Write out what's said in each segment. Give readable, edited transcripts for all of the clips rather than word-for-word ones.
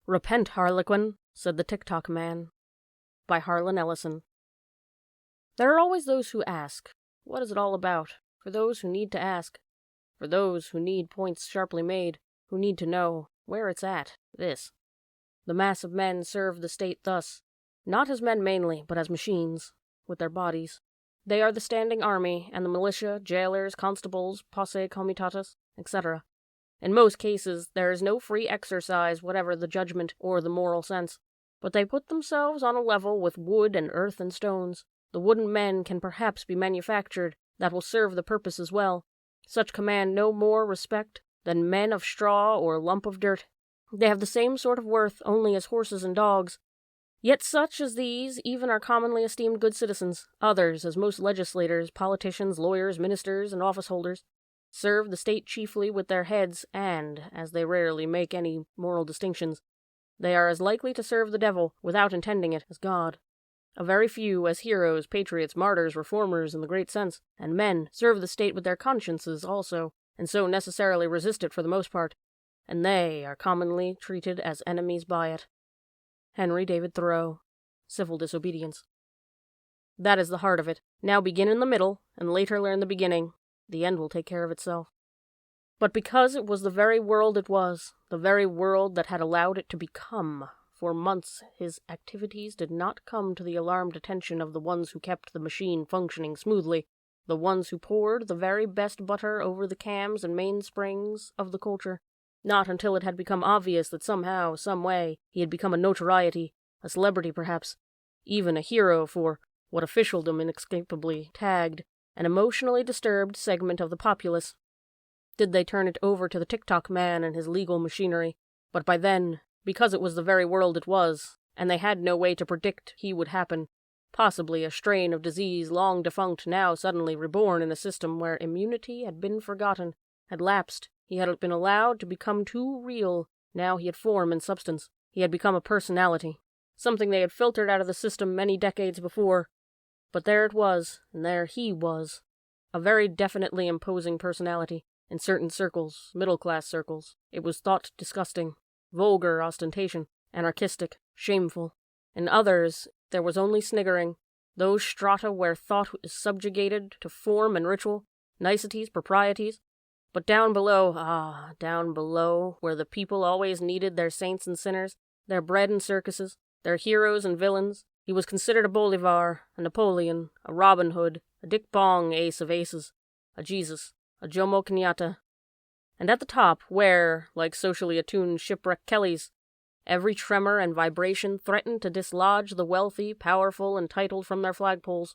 "Repent, Harlequin," said the TickTockMan. By Harlan Ellison. There are always those who ask, what is it all about? For those who need to ask. For those who need points sharply made, who need to know where it's at, this. The mass of men serve the state thus, not as men mainly, but as machines, with their bodies. They are the standing army, and the militia, jailers, constables, posse comitatus, etc. In most cases, there is no free exercise whatever the judgment or the moral sense, but they put themselves on a level with wood and earth and stones. The wooden men can perhaps be manufactured that will serve the purpose as well. Such command no more respect than men of straw or lump of dirt. They have the same sort of worth only as horses and dogs. Yet such as these even are commonly esteemed good citizens. Others, as most legislators, politicians, lawyers, ministers, and office holders, serve the state chiefly with their heads, and, as they rarely make any moral distinctions, they are as likely to serve the devil, without intending it, as God. A very few, as heroes, patriots, martyrs, reformers in the great sense, and men, serve the state with their consciences also, and so necessarily resist it for the most part, and they are commonly treated as enemies by it. Henry David Thoreau, Civil Disobedience. That is the heart of it. Now begin in the middle, and later learn the beginning. The end will take care of itself. But because it was the very world it was, the very world that had allowed it to become, for months his activities did not come to the alarmed attention of the ones who kept the machine functioning smoothly, the ones who poured the very best butter over the cams and mainsprings of the culture. Not until it had become obvious that somehow, some way, he had become a notoriety, a celebrity perhaps, even a hero for what officialdom inescapably tagged an emotionally disturbed segment of the populace, did they turn it over to the TickTockMan and his legal machinery. But by then, because it was the very world it was, and they had no way to predict he would happen, possibly a strain of disease long defunct now suddenly reborn in a system where immunity had been forgotten, had lapsed, he had been allowed to become too real, now he had form and substance, he had become a personality, something they had filtered out of the system many decades before. But there it was, and there he was, a very definitely imposing personality. In certain circles, middle-class circles, it was thought disgusting, vulgar ostentation, anarchistic, shameful. In others, there was only sniggering, those strata where thought is subjugated to form and ritual, niceties, proprieties. But down below, down below, where the people always needed their saints and sinners, their bread and circuses, their heroes and villains, he was considered a Bolivar, a Napoleon, a Robin Hood, a Dick Bong ace of aces, a Jesus, a Jomo Kenyatta. And at the top, where, like socially attuned shipwreck Kellys, every tremor and vibration threatened to dislodge the wealthy, powerful, and titled from their flagpoles,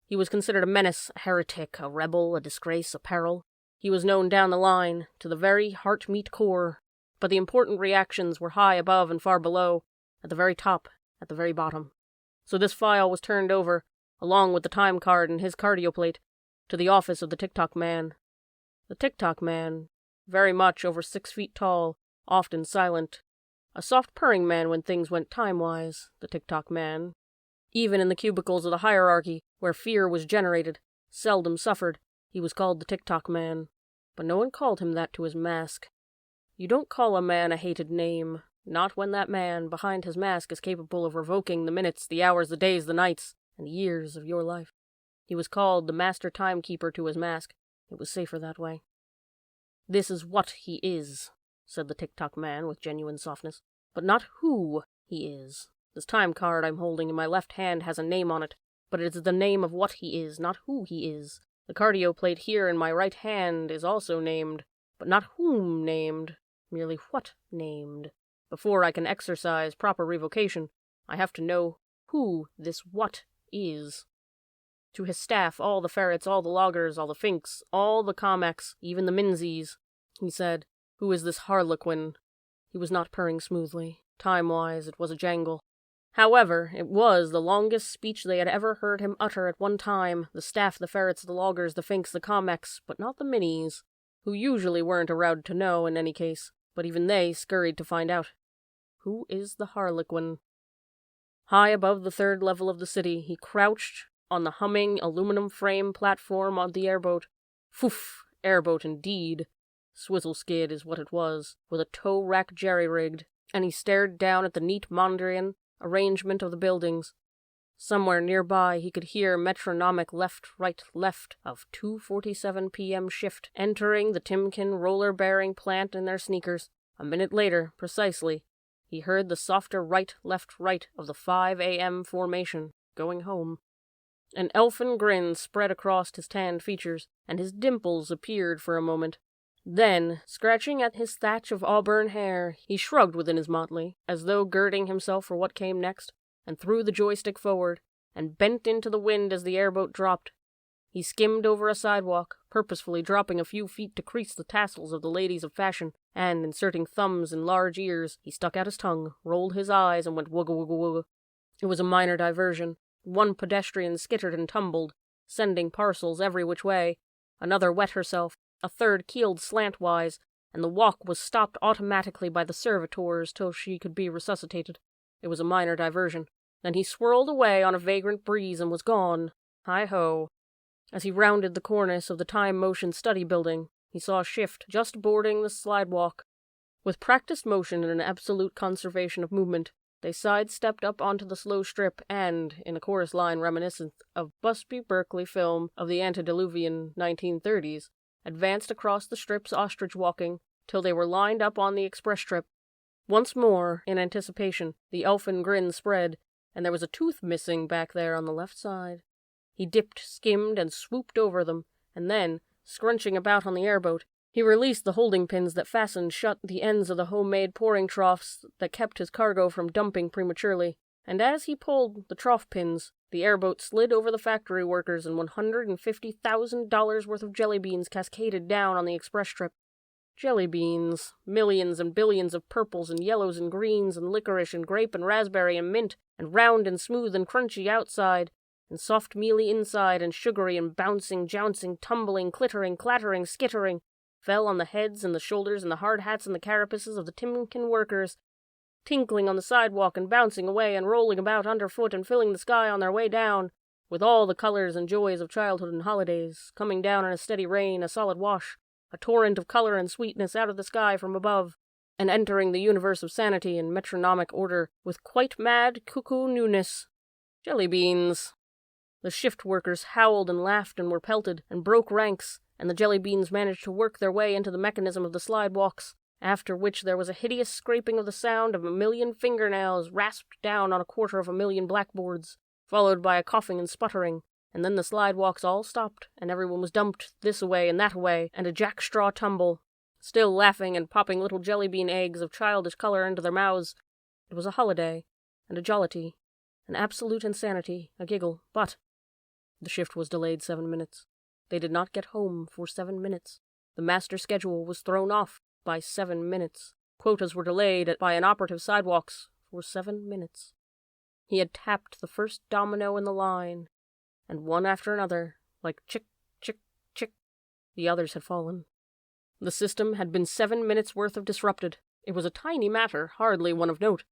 he was considered a menace, a heretic, a rebel, a disgrace, a peril. He was known down the line, to the very heart-meat core, but the important reactions were high above and far below, at the very top, at the very bottom. So this file was turned over, along with the time card and his cardio plate, to the office of the TickTockMan. The TickTockMan, very much over 6 feet tall, often silent, a soft purring man when things went time-wise, the TickTockMan. Even in the cubicles of the hierarchy, where fear was generated, seldom suffered, he was called the TickTockMan, but no one called him that to his mask. You don't call a man a hated name, not when that man, behind his mask, is capable of revoking the minutes, the hours, the days, the nights, and the years of your life. He was called the master timekeeper to his mask. It was safer that way. This is what he is, said the TickTockMan with genuine softness, but not who he is. This time card I'm holding in my left hand has a name on it, but it is the name of what he is, not who he is. The cardio plate here in my right hand is also named, but not whom named, merely what named. Before I can exercise proper revocation, I have to know who this what is. To his staff, all the ferrets, all the loggers, all the finks, all the comex, even the minzies, he said, "Who is this Harlequin?" He was not purring smoothly. Time-wise, it was a jangle. However, it was the longest speech they had ever heard him utter at one time, the staff, the ferrets, the loggers, the finks, the comex, but not the minis, who usually weren't aroused to know in any case, but even they scurried to find out. Who is the Harlequin? High above the third level of the city, he crouched on the humming aluminum frame platform of the airboat. Foof, airboat indeed. Swizzle skid is what it was, with a tow rack jerry-rigged, and he stared down at the neat Mondrian arrangement of the buildings. Somewhere nearby he could hear metronomic left, right, left of 2:47 p.m. shift entering the Timken roller-bearing plant in their sneakers. A minute later, precisely, he heard the softer right, left, right of the 5 a.m. formation going home. An elfin grin spread across his tanned features, and his dimples appeared for a moment. Then, scratching at his thatch of auburn hair, he shrugged within his motley, as though girding himself for what came next, and threw the joystick forward, and bent into the wind as the airboat dropped. He skimmed over a sidewalk, purposefully dropping a few feet to crease the tassels of the ladies of fashion, and, inserting thumbs in large ears, he stuck out his tongue, rolled his eyes, and went wugga wugga wugga. It was a minor diversion. One pedestrian skittered and tumbled, sending parcels every which way. Another wet herself. A third keeled slantwise, and the walk was stopped automatically by the servitors till she could be resuscitated. It was a minor diversion. Then he swirled away on a vagrant breeze and was gone. Hi-ho. As he rounded the cornice of the time-motion study building, he saw a shift just boarding the slidewalk. With practiced motion and an absolute conservation of movement, they sidestepped up onto the slow strip and, in a chorus line reminiscent of Busby Berkeley film of the antediluvian 1930s, advanced across the strip's ostrich-walking till they were lined up on the express strip. Once more, in anticipation, the elfin grin spread, and there was a tooth missing back there on the left side. He dipped, skimmed, and swooped over them, and then, scrunching about on the airboat, he released the holding pins that fastened shut the ends of the homemade pouring troughs that kept his cargo from dumping prematurely, and as he pulled the trough pins, the airboat slid over the factory workers and $150,000 worth of jelly beans cascaded down on the express strip. Jelly beans, millions and billions of purples and yellows and greens and licorice and grape and raspberry and mint, and round and smooth and crunchy outside, and soft mealy inside, and sugary and bouncing, jouncing, tumbling, clittering, clattering, skittering, fell on the heads and the shoulders and the hard hats and the carapaces of the Timken workers, tinkling on the sidewalk and bouncing away and rolling about underfoot and filling the sky on their way down, with all the colors and joys of childhood and holidays, coming down in a steady rain, a solid wash, a torrent of color and sweetness out of the sky from above, and entering the universe of sanity and metronomic order with quite mad cuckoo newness. Jelly beans. The shift workers howled and laughed and were pelted, and broke ranks, and the jelly beans managed to work their way into the mechanism of the slidewalks, after which there was a hideous scraping of the sound of 1,000,000 fingernails rasped down on 250,000 blackboards, followed by a coughing and sputtering, and then the slidewalks all stopped, and everyone was dumped this away and that away, and a jackstraw tumble, still laughing and popping little jelly bean eggs of childish color into their mouths. It was a holiday, and a jollity, an absolute insanity, a giggle, but the shift was delayed 7 minutes. They did not get home for 7 minutes. The master schedule was thrown off by 7 minutes. Quotas were delayed by inoperative sidewalks for 7 minutes. He had tapped the first domino in the line, and one after another, like chick, chick, chick, the others had fallen. The system had been 7 minutes' worth of disrupted. It was a tiny matter, hardly one of note.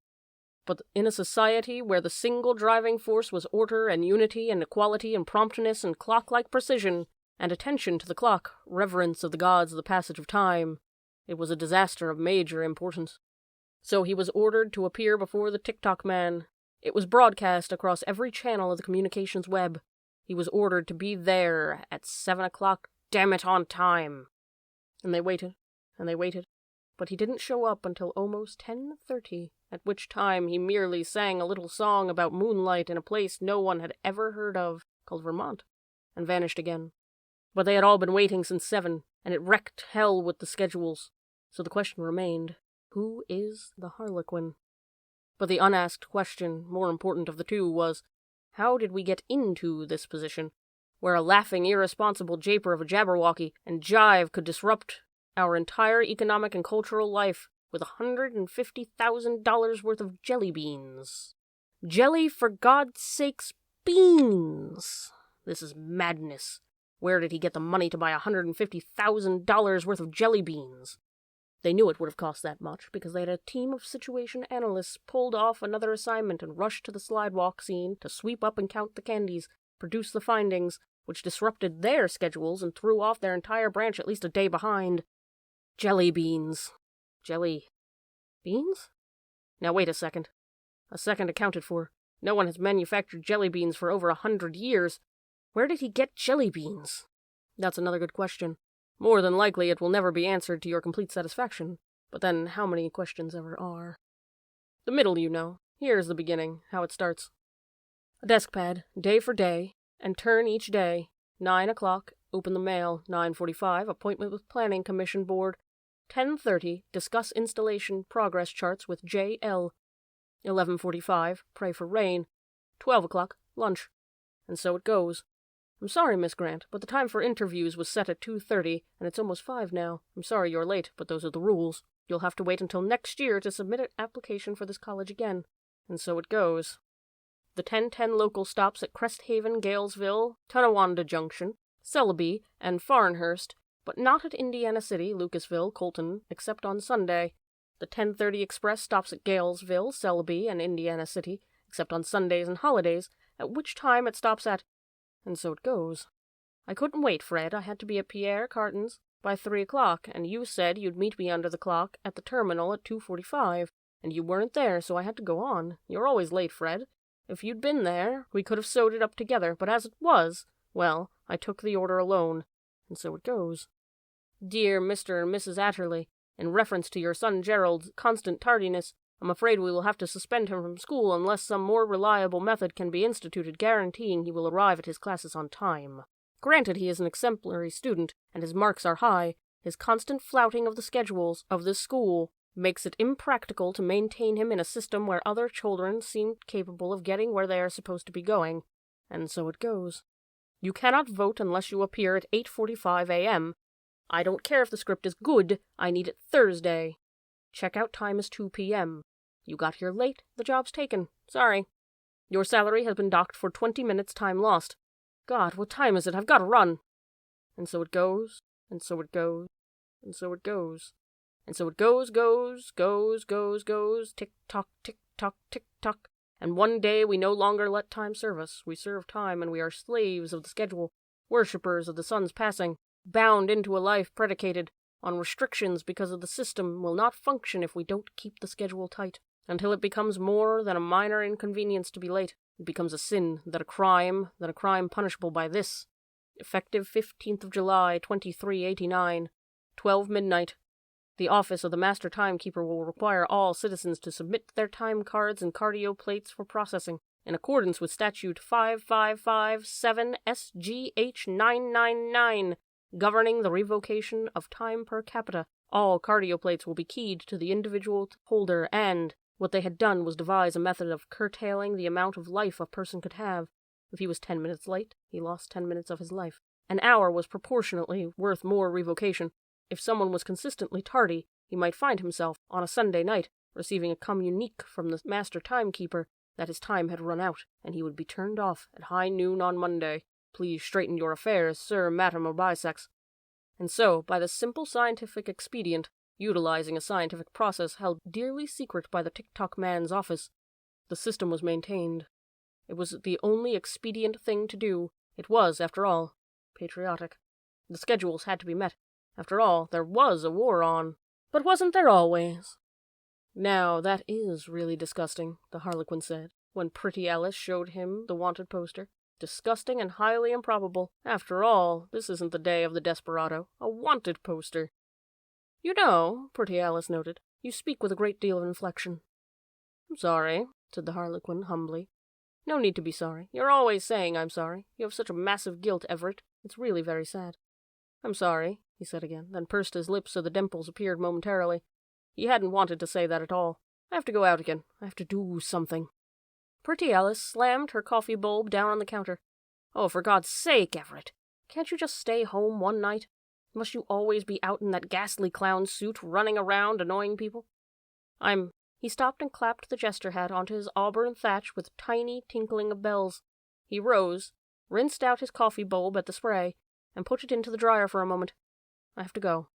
But in a society where the single driving force was order and unity and equality and promptness and clock-like precision, and attention to the clock, reverence of the gods of the passage of time, it was a disaster of major importance. So he was ordered to appear before the TickTockMan. It was broadcast across every channel of the communications web. He was ordered to be there at 7 o'clock, damn it, on time. And they waited, but he didn't show up until almost 10:30, at which time he merely sang a little song about moonlight in a place no one had ever heard of, called Vermont, and vanished again. But they had all been waiting since 7, and it wrecked hell with the schedules. So the question remained, who is the Harlequin? But the unasked question, more important of the two, was, how did we get into this position, where a laughing, irresponsible japer of a Jabberwocky and jive could disrupt our entire economic and cultural life with $150,000 worth of jelly beans? Jelly, for God's sakes, beans! This is madness. Where did he get the money to buy $150,000 worth of jelly beans? They knew it would have cost that much, because they had a team of situation analysts pulled off another assignment and rushed to the slidewalk scene to sweep up and count the candies, produce the findings, which disrupted their schedules and threw off their entire branch at least a day behind. Jelly beans. Jelly beans? Now wait a second. A second accounted for. No one has manufactured jelly beans for over 100 years. Where did he get jelly beans? That's another good question. More than likely it will never be answered to your complete satisfaction. But then, how many questions ever are? The middle, you know. Here's the beginning, how it starts. A desk pad, day for day, and turn each day. 9 o'clock, open the mail. 9:45, appointment with Planning Commission Board. 10:30, discuss installation progress charts with J.L. 11:45, pray for rain. 12 o'clock, lunch. And so it goes. I'm sorry, Miss Grant, but the time for interviews was set at 2:30, and it's almost 5 now. I'm sorry you're late, but those are the rules. You'll have to wait until next year to submit an application for this college again. And so it goes. The 10:10 local stops at Cresthaven, Galesville, Tonawanda Junction, Selby, and Farnhurst, but not at Indiana City, Lucasville, Colton, except on Sunday. The 10:30 express stops at Galesville, Selby, and Indiana City, except on Sundays and holidays, at which time it stops at... And so it goes. I couldn't wait, Fred. I had to be at Pierre Carton's by 3 o'clock, and you said you'd meet me under the clock at the terminal at 2:45, and you weren't there, so I had to go on. You're always late, Fred. If you'd been there, we could have sewed it up together, but as it was, well, I took the order alone. And so it goes. Dear Mr. and Mrs. Atterley, in reference to your son Gerald's constant tardiness, I'm afraid we will have to suspend him from school unless some more reliable method can be instituted guaranteeing he will arrive at his classes on time. Granted he is an exemplary student, and his marks are high, his constant flouting of the schedules of this school makes it impractical to maintain him in a system where other children seem capable of getting where they are supposed to be going. And so it goes. You cannot vote unless you appear at 8:45 a.m. I don't care if the script is good, I need it Thursday. Checkout time is 2 p.m. You got here late, the job's taken. Sorry. Your salary has been docked for 20 minutes time lost. God, what time is it? I've got to run. And so it goes, and so it goes, and so it goes. And so it goes, tick-tock, tick-tock, tick-tock. And one day we no longer let time serve us. We serve time, and we are slaves of the schedule, worshippers of the sun's passing, bound into a life predicated on restrictions because of the system will not function if we don't keep the schedule tight. Until it becomes more than a minor inconvenience to be late. It becomes a sin, then a crime punishable by this. Effective 15th of July, 2389, 12 midnight. The office of the master timekeeper will require all citizens to submit their time cards and cardio plates for processing, in accordance with Statute 5557 SGH 999, governing the revocation of time per capita. All cardio plates will be keyed to the individual holder, and what they had done was devise a method of curtailing the amount of life a person could have. If he was 10 minutes late, he lost 10 minutes of his life. An hour was proportionately worth more revocation. If someone was consistently tardy, he might find himself, on a Sunday night, receiving a communique from the master timekeeper that his time had run out, and he would be turned off at high noon on Monday. Please straighten your affairs, sir, madam, or bisex. And so, by the simple scientific expedient, utilizing a scientific process held dearly secret by the TickTockMan's office, the system was maintained. It was the only expedient thing to do. It was, after all, patriotic. The schedules had to be met. After all, there was a war on. But wasn't there always? Now, that is really disgusting, the Harlequin said, when Pretty Alice showed him the wanted poster. Disgusting and highly improbable. After all, this isn't the day of the desperado. A wanted poster. You know, Pretty Alice noted, you speak with a great deal of inflection. I'm sorry, said the Harlequin humbly. No need to be sorry. You're always saying I'm sorry. You have such a massive guilt, Everett. It's really very sad. I'm sorry, he said again, then pursed his lips so the dimples appeared momentarily. He hadn't wanted to say that at all. I have to go out again. I have to do something. Pretty Alice slammed her coffee bowl down on the counter. Oh, for God's sake, Everett. Can't you just stay home one night? Must you always be out in that ghastly clown suit, running around annoying people? He stopped and clapped the jester hat onto his auburn thatch with a tiny tinkling of bells. He rose, rinsed out his coffee bulb at the spray, and put it into the dryer for a moment. I have to go.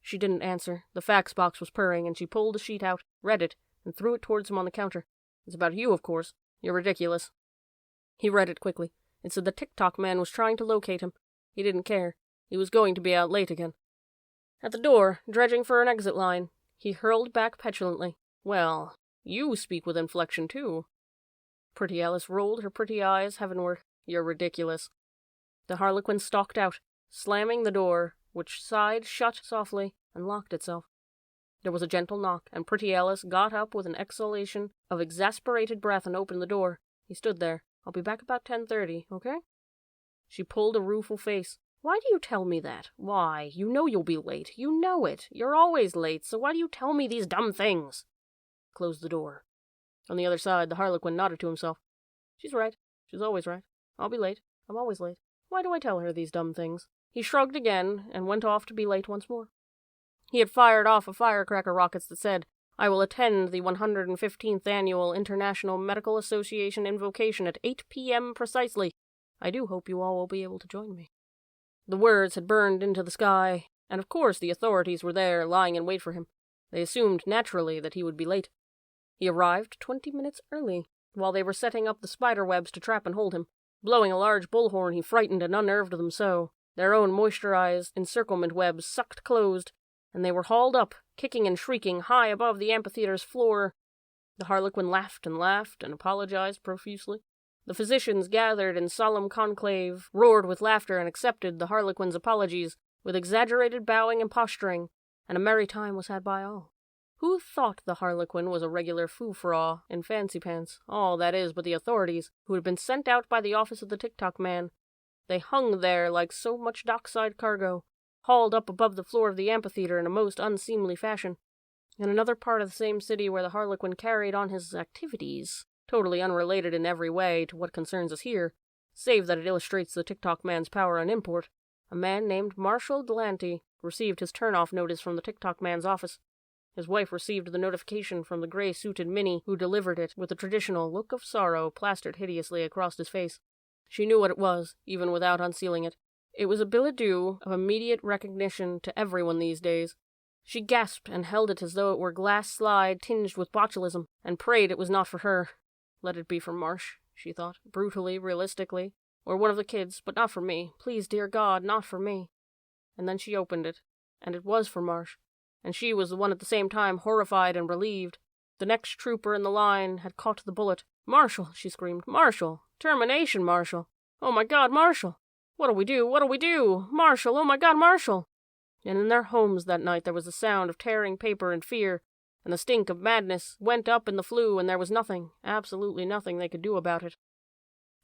She didn't answer. The fax box was purring, and she pulled the sheet out, read it, and threw it towards him on the counter. It's about you, of course. You're ridiculous. He read it quickly. It said the TickTockMan was trying to locate him. He didn't care. He was going to be out late again. At the door, dredging for an exit line, he hurled back petulantly. Well, You speak with inflection, too." Pretty Alice rolled her pretty eyes heavenward. "You're ridiculous." The Harlequin stalked out, slamming the door, which sighed shut softly and locked itself. There was a gentle knock, and Pretty Alice got up with an exhalation of exasperated breath and opened the door. He stood there. "I'll be back about 10:30, okay?" She pulled a rueful face. "Why do you tell me that? Why? You know you'll be late. You know it. You're always late, so why do you tell me these dumb things?" Closed the door. On the other side, the Harlequin nodded to himself. "She's right. She's always right. I'll be late. I'm always late. Why do I tell her these dumb things?" He shrugged again and went off to be late once more. He had fired off a firecracker rockets that said, "I will attend the 115th Annual International Medical Association Invocation at 8 p.m. precisely. I do hope you all will be able to join me." The words had burned into the sky, and of course the authorities were there, lying in wait for him. They assumed naturally that he would be late. He arrived 20 minutes early, while they were setting up the spider webs to trap and hold him. Blowing a large bullhorn, he frightened and unnerved them so. Their own moisturized encirclement webs sucked closed, and they were hauled up, kicking and shrieking, high above the amphitheater's floor. The Harlequin laughed and apologized profusely. The physicians gathered in solemn conclave, roared with laughter, and accepted the Harlequin's apologies with exaggerated bowing and posturing, and a merry time was had by all. Who thought the Harlequin was a regular fou-fra in fancy pants? All, that is, but the authorities, who had been sent out by the office of the TickTockMan. They hung there like so much dockside cargo, hauled up above the floor of the amphitheater in a most unseemly fashion. In another part of the same city where the Harlequin carried on his activities, totally unrelated in every way to what concerns us here, save that it illustrates the TickTockMan's power and import, a man named Marshall Delanty received his turn-off notice from the TickTockMan's office. His wife received the notification from the gray-suited Minnie, who delivered it with the traditional look of sorrow plastered hideously across his face. She knew what it was, even without unsealing it. It was a billet doux of immediate recognition to everyone these days. She gasped and held it as though it were glass slide tinged with botulism, and prayed it was not for her. Let it be for Marsh, she thought, brutally, realistically, or one of the kids, but not for me. Please, dear God, not for me. And then she opened it, and it was for Marsh, and she was the one at the same time horrified and relieved. The next trooper in the line had caught the bullet. "Marshall," she screamed. "Marshall! Termination, Marshall! Oh my God, Marshall! What'll we do? What'll we do? Marshall! Oh my God, Marshall!" And in their homes that night there was the sound of tearing paper and fear, and the stink of madness went up in the flue, and there was nothing, absolutely nothing they could do about it.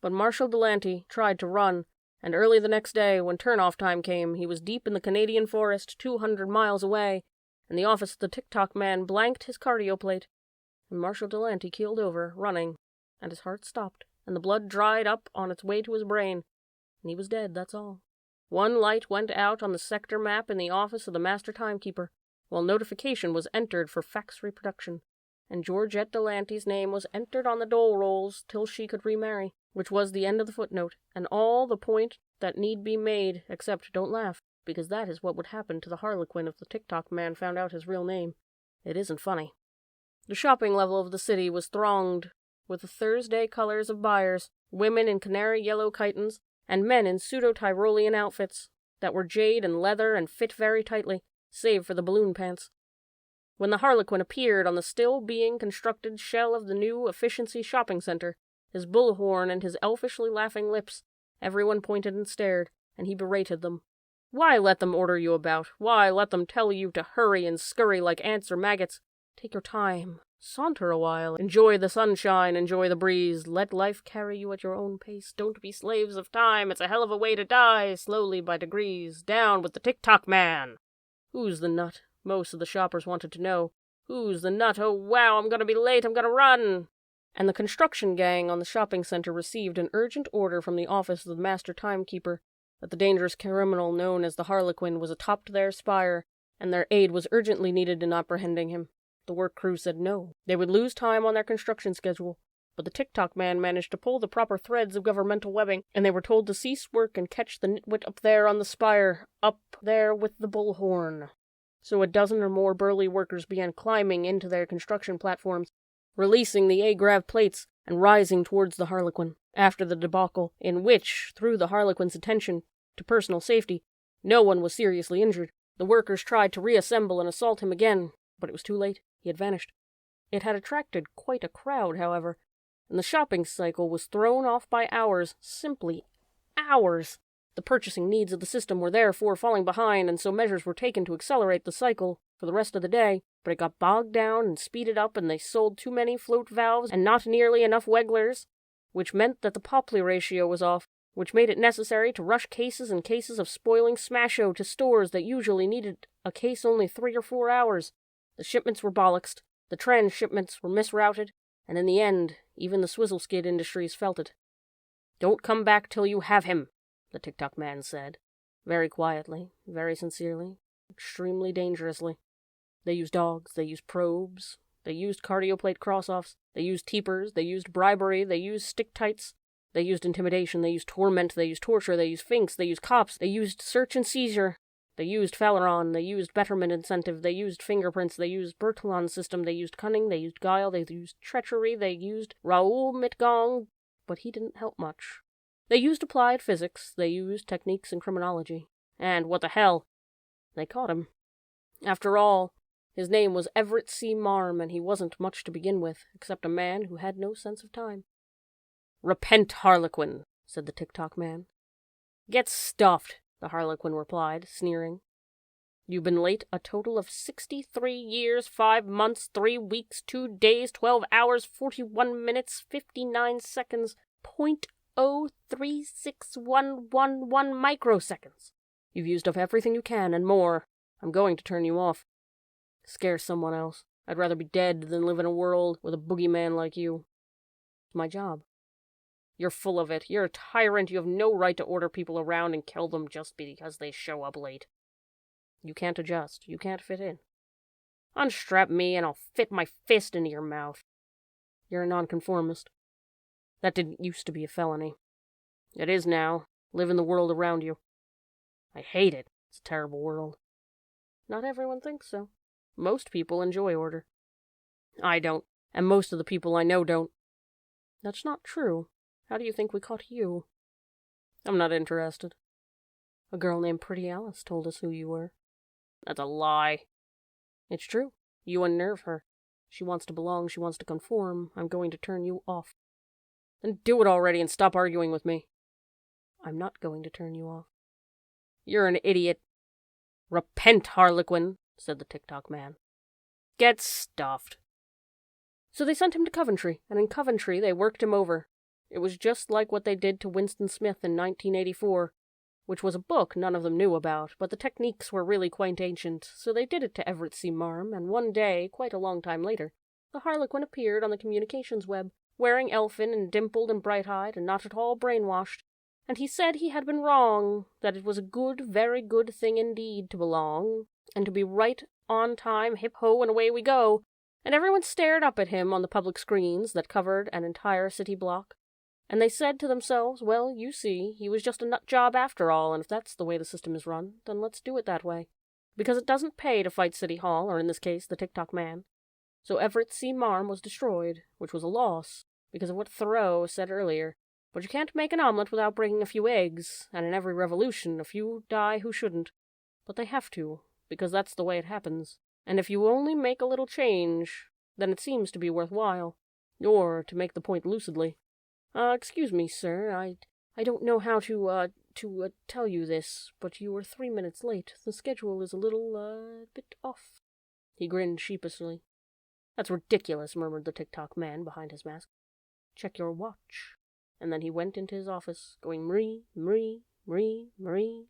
But Marshall Delanty tried to run, and early the next day, when turn-off time came, he was deep in the Canadian forest, 200 miles away, and the office of the TickTockMan blanked his cardio plate, and Marshall Delanty keeled over, running, and his heart stopped, and the blood dried up on its way to his brain, and he was dead, that's all. One light went out on the sector map in the office of the master timekeeper, while notification was entered for fax reproduction, and Georgette Delanty's name was entered on the dole rolls till she could remarry, which was the end of the footnote, and all the point that need be made, except don't laugh, because that is what would happen to the Harlequin if the TickTockMan found out his real name. It isn't funny. The shopping level of the city was thronged with the Thursday colors of buyers, women in canary yellow chitons, and men in pseudo-Tyrolean outfits that were jade and leather and fit very tightly, save for the balloon pants. When the Harlequin appeared on the still-being-constructed shell of the new Efficiency Shopping Center, his bullhorn and his elfishly laughing lips, everyone pointed and stared, and he berated them. Why let them order you about? Why let them tell you to hurry and scurry like ants or maggots? Take your time. Saunter a while. Enjoy the sunshine. Enjoy the breeze. Let life carry you at your own pace. Don't be slaves of time. It's a hell of a way to die, slowly by degrees. Down with the TickTockMan. Who's the nut? Most of the shoppers wanted to know. Who's the nut? Oh, wow, I'm gonna be late. I'm gonna run. And the construction gang on the shopping center received an urgent order from the office of the master timekeeper that the dangerous criminal known as the Harlequin was atop their spire, and their aid was urgently needed in apprehending him. The work crew said no. They would lose time on their construction schedule, but the TickTockMan managed to pull the proper threads of governmental webbing, and they were told to cease work and catch the nitwit up there on the spire, up there with the bullhorn. So a dozen or more burly workers began climbing into their construction platforms, releasing the A-grav plates and rising towards the Harlequin. After the debacle, in which, through the Harlequin's attention to personal safety, no one was seriously injured, the workers tried to reassemble and assault him again, but it was too late. He had vanished. It had attracted quite a crowd, however, and the shopping cycle was thrown off by hours, simply hours. The purchasing needs of the system were therefore falling behind, and so measures were taken to accelerate the cycle for the rest of the day, but it got bogged down and speeded up, and they sold too many float valves and not nearly enough wegglers, which meant that the Popley ratio was off, which made it necessary to rush cases and cases of spoiling Smash-O to stores that usually needed a case only 3 or 4 hours. The shipments were bollocksed, the transshipments were misrouted, and in the end, even the swizzle skid industries felt it. "Don't come back till you have him," the TickTockMan said, very quietly, very sincerely, extremely dangerously. They used dogs, they used probes, they used cardioplate cross-offs, they used teepers, they used bribery, they used stick-tights, they used intimidation, they used torment, they used torture, they used finks, they used cops, they used search and seizure, they used Faleron, they used betterment incentive, they used fingerprints, they used Bertillon system, they used cunning, they used guile, they used treachery, they used Raoul Mitgong, but he didn't help much. They used applied physics, they used techniques in criminology, and what the hell? They caught him. After all, his name was Everett C. Marm, and he wasn't much to begin with, except a man who had no sense of time. "Repent, Harlequin," said the TickTockMan. "Get stuffed," the Harlequin replied, sneering. "You've been late a total of 63 years, 5 months, 3 weeks, 2 days, 12 hours, 41 minutes, 59 seconds, 0.036111 microseconds. You've used up everything you can, and more. I'm going to turn you off. Scare someone else. I'd rather be dead than live in a world with a boogeyman like you. It's my job. You're full of it. You're a tyrant. You have no right to order people around and kill them just because they show up late. You can't adjust. You can't fit in. Unstrap me and I'll fit my fist into your mouth. You're a nonconformist. That didn't used to be a felony. It is now. Live in the world around you. I hate it. It's a terrible world. Not everyone thinks so. Most people enjoy order. I don't, and most of the people I know don't. That's not true. How do you think we caught you? I'm not interested. A girl named Pretty Alice told us who you were. That's a lie. It's true. You unnerve her. She wants to belong, she wants to conform. I'm going to turn you off. Then do it already and stop arguing with me. I'm not going to turn you off. You're an idiot. Repent, Harlequin, said the TickTockMan. Get stuffed. So they sent him to Coventry, and in Coventry they worked him over. It was just like what they did to Winston Smith in 1984, which was a book none of them knew about, but the techniques were really quite ancient, so they did it to Everett C. Marm, and one day, quite a long time later, the Harlequin appeared on the communications web, wearing elfin and dimpled and bright-eyed and not at all brainwashed, and he said he had been wrong, that it was a good, very good thing indeed to belong, and to be right on time, hip-ho, and away we go, and everyone stared up at him on the public screens that covered an entire city block, and they said to themselves, well, you see, he was just a nut job after all, and if that's the way the system is run, then let's do it that way, because it doesn't pay to fight City Hall, or in this case, the TickTockMan. So Everett C. Marm was destroyed, which was a loss, because of what Thoreau said earlier. But you can't make an omelet without breaking a few eggs, and in every revolution a few die who shouldn't. But they have to, because that's the way it happens. And if you only make a little change, then it seems to be worthwhile. Or, to make the point lucidly, excuse me, sir, I don't know how to tell you this, but you were 3 minutes late. The schedule is a little, bit off. He grinned sheepishly. That's ridiculous, murmured the TickTockMan behind his mask. Check your watch. And then he went into his office, going Marie, Marie, Marie, Marie,